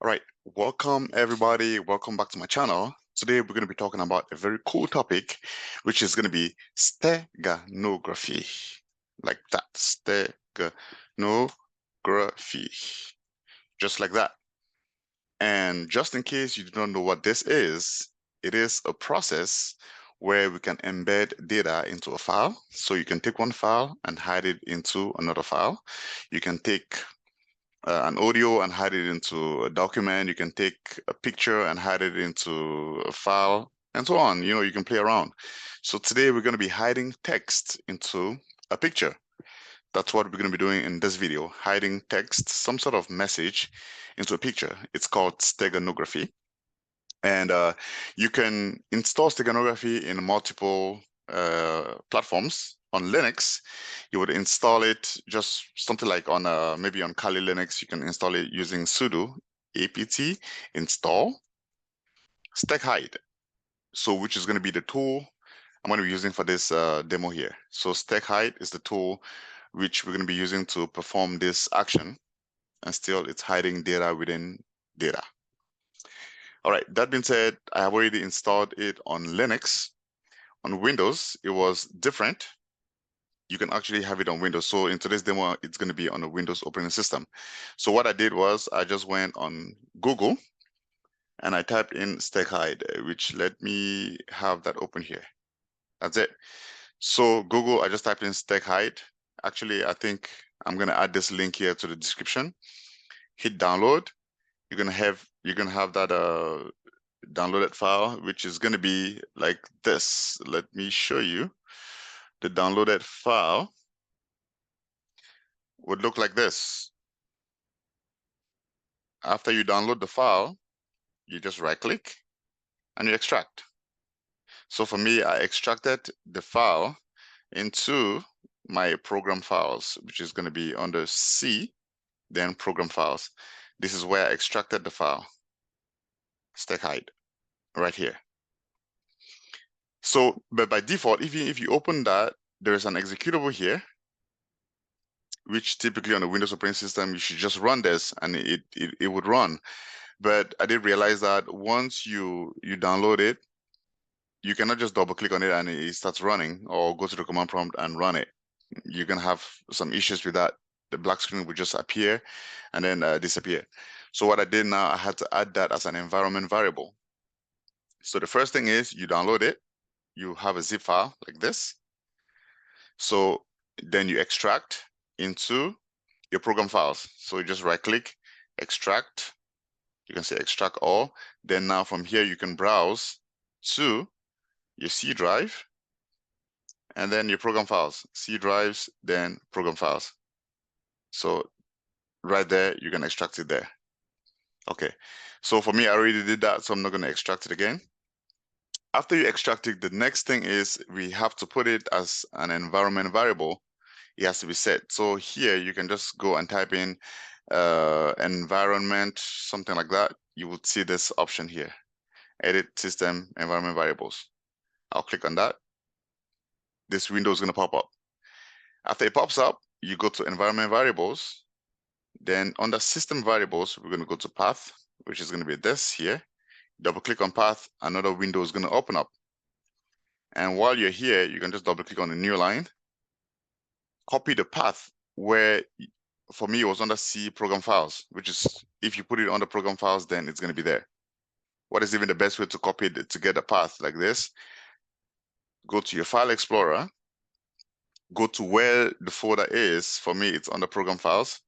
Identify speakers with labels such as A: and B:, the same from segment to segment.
A: All right, welcome everybody. Welcome back to my channel. Today we're going to be talking about a very cool topic, which is going to be steganography. Like that, steganography. Just like that. And just in case you do not know what this is, it is a process where we can embed data into a file. So you can take one file and hide it into another file. You can take an audio and hide it into a document. You can take a picture and hide it into a file and so on. You can play around. So today we're going to be hiding text into a picture. That's what we're going to be doing in this video, hiding text, some sort of message into a picture. It's called steganography. And you can install steganography in multiple platforms. On Linux, you would install it just something like on maybe on Kali Linux, you can install it using sudo apt install steghide. So which is going to be the tool I'm going to be using for this demo here. So steghide is the tool which we're going to be using to perform this action, and still it's hiding data within data. All right, that being said, I have already installed it on Linux. On Windows, it was different. You can actually have it on Windows. So in today's demo, it's going to be on a Windows operating system. So what I did was I just went on Google and I typed in steghide, which let me have that open here. That's it. So Google, I just typed in steghide. Actually, I think I'm going to add this link here to the description. Hit download. You're going to have that downloaded file, which is going to be like this. Let me show you. The downloaded file would look like this. After you download the file, you just right click and you extract. So for me, I extracted the file into my program files, which is going to be under C, then program files. This is where I extracted the file, steghide, right here. So, but by default, even if you open that, there's an executable here, which typically on a Windows operating system, you should just run this and it would run. But I did realize that once you download it, you cannot just double click on it and it starts running, or go to the command prompt and run it. You're gonna have some issues with that. The black screen would just appear and then disappear. So what I did now, I had to add that as an environment variable. So the first thing is you download it, you have a zip file like this. So then you extract into your program files. So you just right click, extract, you can say extract all. Then now from here, you can browse to your C drive and then your program files, C drives, then program files. So right there, you can extract it there. Okay, so for me, I already did that, so I'm not going to extract it again. After you extract it, the next thing is we have to put it as an environment variable. It has to be set. So here you can just go and type in environment, something like that. You would see this option here, edit system environment variables. I'll click on that. This window is going to pop up. After it pops up, you go to environment variables. Then under system variables, we're going to go to path, which is going to be this here. Double click on path, another window is going to open up. And while you're here, you can just double click on the new line, copy the path where, for me, it was under C program files, which is, if you put it under program files, then it's going to be there. What is even the best way to copy it to get a path like this? Go to your file explorer, go to where the folder is. For me, it's under program files.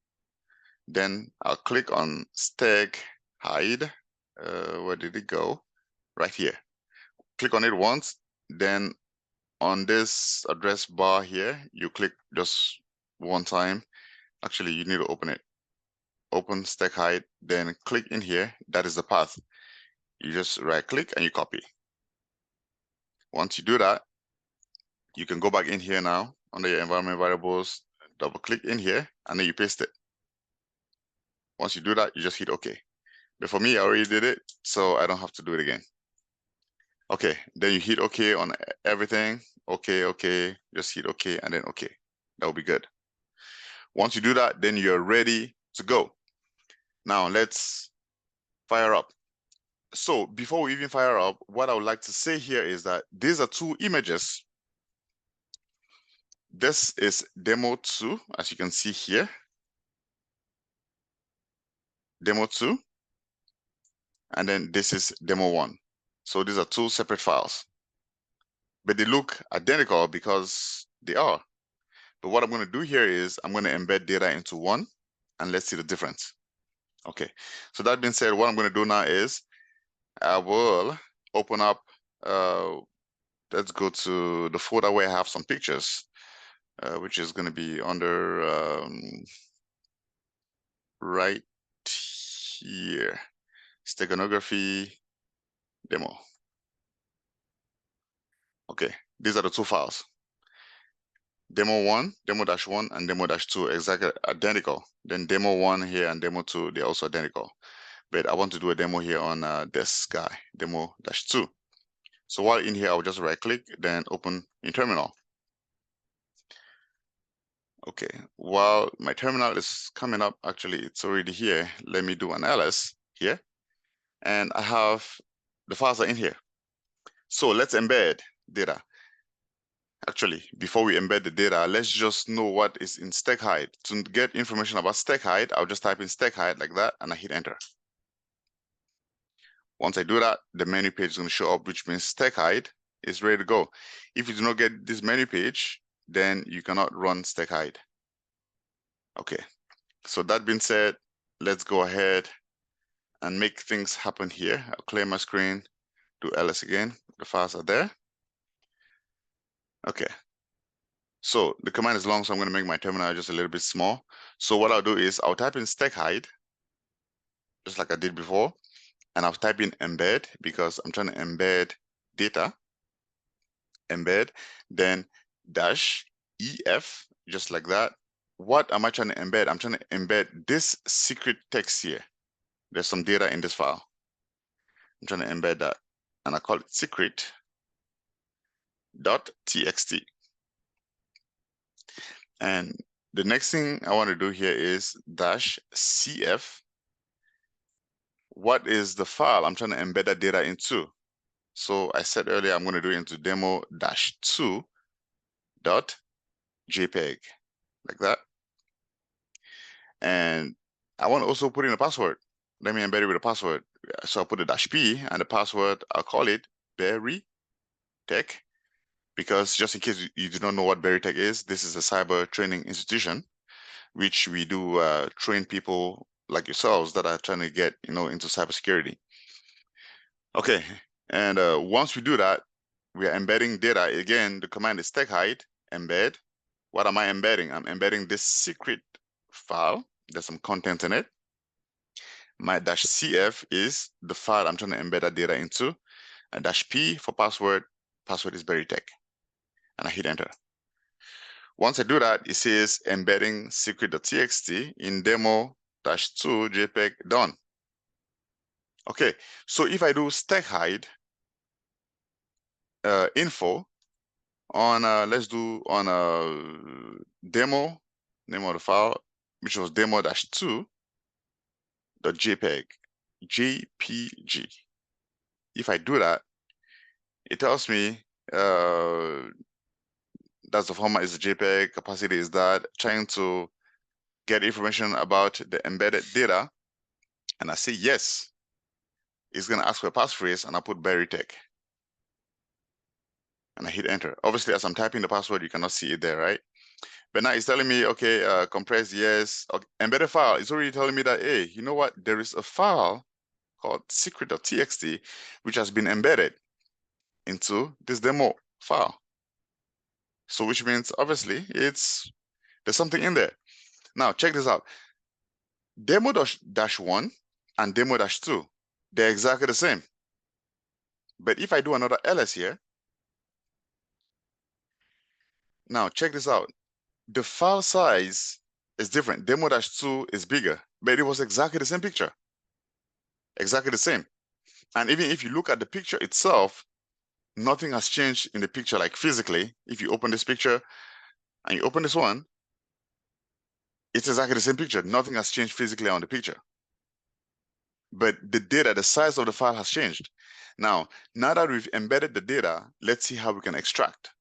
A: Then I'll click on steghide. Where did it go? Right here. Click on it once, then on this address bar here, you click just one time. Actually, you need to open it. Open steghide, then click in here. That is the path. You just right click and you copy. Once you do that, you can go back in here now under your environment variables, double click in here, and then you paste it. Once you do that, you just hit OK. But for me, I already did it, so I don't have to do it again. Okay, then you hit OK on everything. Okay, just hit OK and then OK. That will be good. Once you do that, then you're ready to go. Now let's fire up. So before we even fire up, what I would like to say here is that these are two images. This is demo 2, as you can see here. Demo 2. And then this is demo 1. So these are two separate files. But they look identical because they are. But what I'm going to do here is I'm going to embed data into one, and let's see the difference. Okay, so that being said, what I'm going to do now is I will open up, let's go to the folder where I have some pictures, which is going to be under right here, Steganography demo. Okay, these are the two files. Demo 1, demo-1, and demo-2, exactly identical. Then demo 1 here and demo 2, they're also identical. But I want to do a demo here on this guy, demo-2. So while in here, I'll just right click, then open in terminal. Okay, while my terminal is coming up, actually it's already here. Let me do an ls here. And I have the files are in here. So let's embed data. Actually, before we embed the data, let's just know what is in StegHide. To get information about StegHide, I'll just type in StegHide like that, and I hit enter. Once I do that, the menu page is going to show up, which means StegHide is ready to go. If you do not get this menu page, then you cannot run StegHide. Okay, so that being said, let's go ahead and make things happen here. I'll clear my screen, do ls again. The files are there. Okay. So the command is long, so I'm going to make my terminal just a little bit small. So what I'll do is I'll type in StegHide, just like I did before, and I'll type in embed because I'm trying to embed data, embed, then dash EF, just like that. What am I trying to embed? I'm trying to embed this secret text here. There's some data in this file. I'm trying to embed that, and I call it secret.txt. And the next thing I want to do here is dash CF. What is the file I'm trying to embed that data into? So I said earlier, I'm going to do it into demo-2.jpg, like that. And I want to also put in a password. Let me embed it with a password. So I'll put a -p, and the password, I'll call it BerryTech, because just in case you do not know what BerryTech is, this is a cyber training institution, which we do train people like yourselves that are trying to get into cybersecurity. Okay, and once we do that, we are embedding data. Again, the command is StegHide, embed. What am I embedding? I'm embedding this secret file. There's some content in it. My -cf is the file I'm trying to embed that data into. And -p for password. Password is BerryTech. And I hit enter. Once I do that, it says embedding secret.txt in demo-2 JPEG done. Okay, so if I do StegHide info on, let's do on a demo, name of the file, which was demo-2.jpg, JPG. If I do that, it tells me that's the format is the JPEG, capacity is that, trying to get information about the embedded data, and I say yes. It's going to ask for a passphrase, and I put BerryTech. And I hit enter. Obviously, as I'm typing the password, you cannot see it there, right? But now it's telling me, okay, compressed, yes. Okay, embedded file, it's already telling me that, hey, you know what? There is a file called secret.txt, which has been embedded into this demo file. So which means, obviously, there's something in there. Now, check this out. Demo-1 and demo-2, they're exactly the same. But if I do another ls here, now check this out. The file size is different. Demo-2 is bigger, but it was exactly the same picture. Exactly the same. And even if you look at the picture itself, nothing has changed in the picture, like physically. If you open this picture and you open this one, it's exactly the same picture. Nothing has changed physically on the picture. but the data, the size of the file has changed. Now that we've embedded the data, let's see how we can extract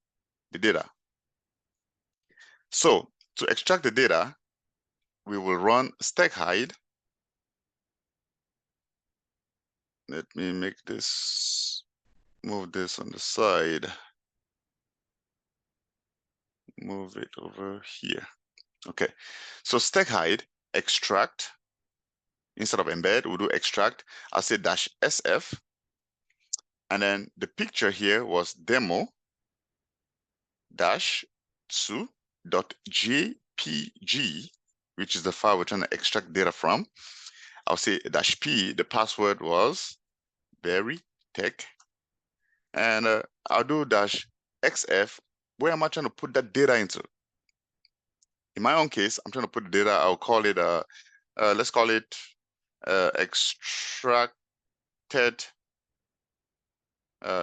A: the data. So to extract the data, we will run steghide. Let me make this, move this on the side, move it over here. Okay, so steghide, extract. Instead of embed, we'll do extract. I'll say -sf, and then the picture here was demo-2.jpg, which is the file we're trying to extract data from. I'll say -p, the password was veritech, and I'll do -xf. Where am I trying to put that data into? In my own case, I'm trying to put the data, I'll call it, let's call it extracted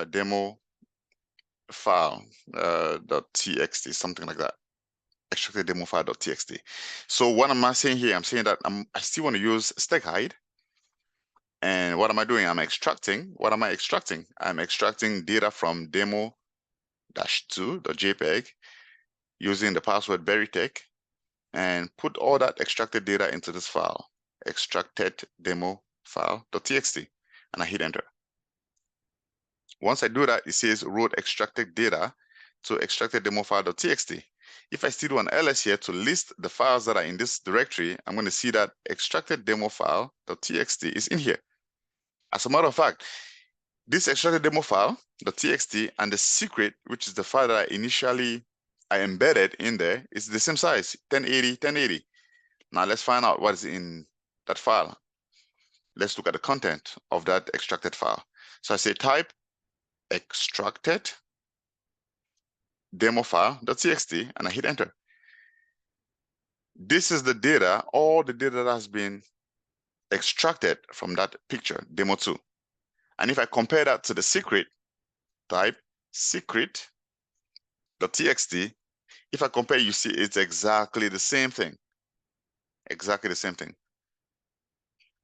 A: demo file .txt, something like that. Extracted demo file.txt. So what am I saying here? I'm saying that I still want to use steghide. And what am I doing? I'm extracting. What am I extracting? I'm extracting data from demo-2.jpg using the password veritech, and put all that extracted data into this file, extracted demo file.txt, and I hit enter. Once I do that, it says root extracted data to extracted demo file.txt. If I still do an ls here to list the files that are in this directory, I'm going to see that extracted demo file.txt is in here. As a matter of fact, this extracted demo file.txt and the secret, which is the file that I embedded in there, is the same size, 1080. Now let's find out what is in that file. Let's look at the content of that extracted file. So I say type extracted demo file.txt, and I hit enter. This is the data, all the data that has been extracted from that picture, demo2. And if I compare that to the secret, type secret.txt, if I compare, you see it's exactly the same thing. Exactly the same thing.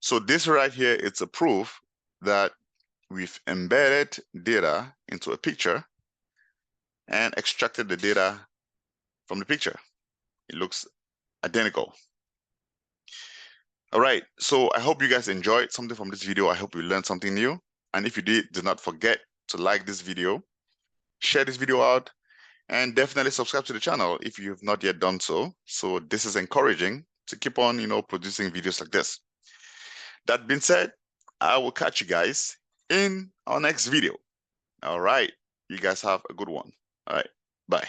A: So this right here, it's a proof that we've embedded data into a picture and extracted the data from the picture. It looks identical. All right, so I hope you guys enjoyed something from this video. I hope you learned something new. And if you did, do not forget to like this video, share this video out, and definitely subscribe to the channel if you have not yet done so. So this is encouraging to keep on, producing videos like this. That being said, I will catch you guys in our next video. All right, you guys have a good one. All right, bye.